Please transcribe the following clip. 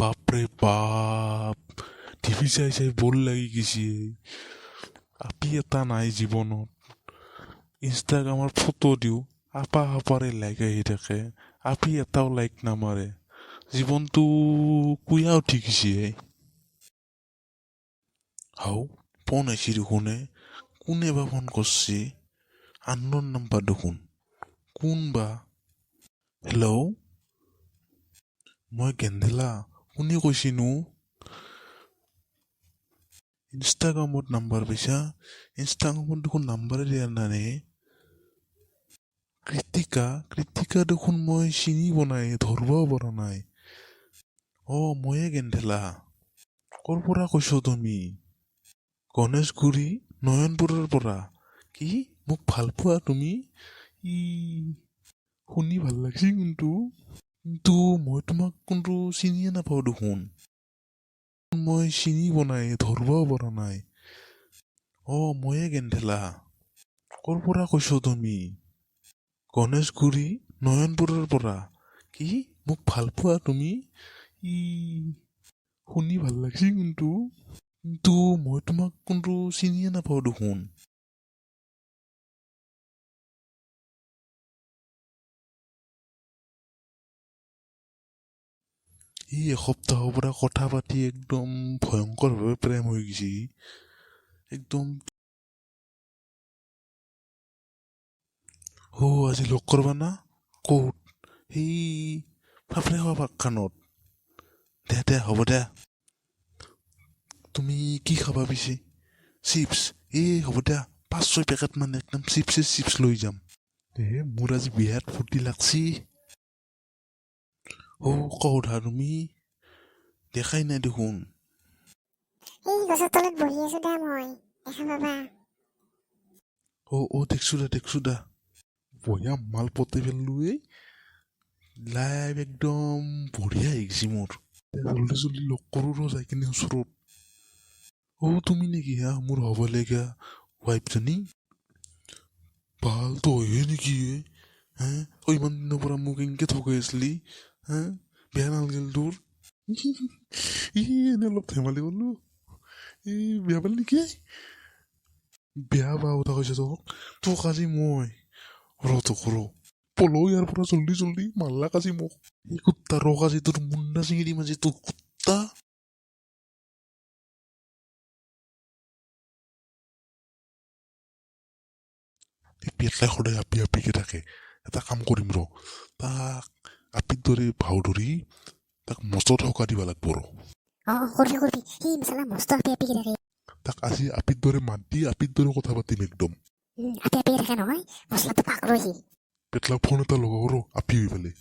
বাপৰে বাপ টিভি চাই চাই বৰ লাগি গৈছে আপি এটা নাই জীৱনত ইনষ্টাগ্ৰামৰ ফটো দিওঁ আপা আপাৰে লাইক আহি থাকে আপি এটাও লাইক নামাৰে জীৱনটো কুয়া উঠি গৈছে হাও ফোন আহিছে দেখোনে কোনে বা ফোন করছে আননোন নাম্বার দেখোন কোন বা হেল্ল' মই গেন্ধেলা কোনে কৈছিনো ইনষ্টাগ্ৰামত নাম্বাৰ পাইছা ইনষ্টাগ্ৰামত দেখোন নাম্বাৰে দিয়া নাই কৃতিকা দেখোন মই চিনিব নাই ধৰবও পৰা নাই ময়ে গেন্ধেলা কৰ পৰা কৈছ তুমি গণেশগুৰি নয়নপুৰৰ পৰা কি মোক ভাল পোৱা তুমি শুনি ভাল লাগছে কিন্তু মই তোমাক কোনটো চিনিয়ে নাপাওঁ দেখোন মই চিনিব নাই ধৰবও পৰা নাই ময়ে গেন্ধেলা কৰ পৰা কৈছ তুমি গণেশগুৰি নয়নপুৰৰ পৰা কি মোক ভাল পোৱা তুমি শুনি ভাল লাগছে কিন্তু মই তোমাক কোনটো চিনিয়ে নাপাওঁ দেখোন এসপ্তাহৰ পৰা কথা পাতি একদম ভয়ংকৰভাৱে প্ৰেম হৈ গৈছে একদম আজি লগ কৰবা না ক'ত সেই ফাফৰে খোৱা পাকখানত দে হ'ব দে তুমি কি খাবা পিছে চিপছ হ'ব দে 5-6 পেকেট মানে একদম চিপছ লৈ যাম মোৰ আজি বিৰাট ফূৰ্তি লাগছি কৌধা তুমি দেখাই নাই দেখোন গছৰ তলত বহি আছো দা মই দেখা পাবা দেখছো দা বঢ়িয়া মাল পতে পেললো লাইভ একদম বঢ়িয়া আহিছে মোৰ জল্দি লগ কৰো যাই কিনে ওচৰত তুমি নেকি মোৰ হ'ব লগা ৱাইফজনী ভাল তইহে নেকি ইমান দিনৰ পৰা মোক এনেকে ঠগাই আছিলি বেয়া নালাগিল তোৰ এনে অলপ ধেমালি কৰিলো বেয়া পালি নেকি বেয়া কথা কৈছে তোক আজি মই ৰ পলও ইয়াৰ পৰা জল্দি মাল্লাক আজি মোক এই কুত্তা ৰক আজি তোৰ মুণ্ডা চিঙি দিম আজি তোৰ কুত্তা পেটলাই সদায় আপিকে থাকে এটা কাম কৰিম তাক আপিৰ দৰে ভাও ধৰি তাক মস্ত ঠকা দিব লাগব তাক আজি আপিৰ দৰে মাত দি আপিৰ দৰে কথা পাতিম একদম পেটলাক ফোন এটা লগাও আপি হৈ পেলাই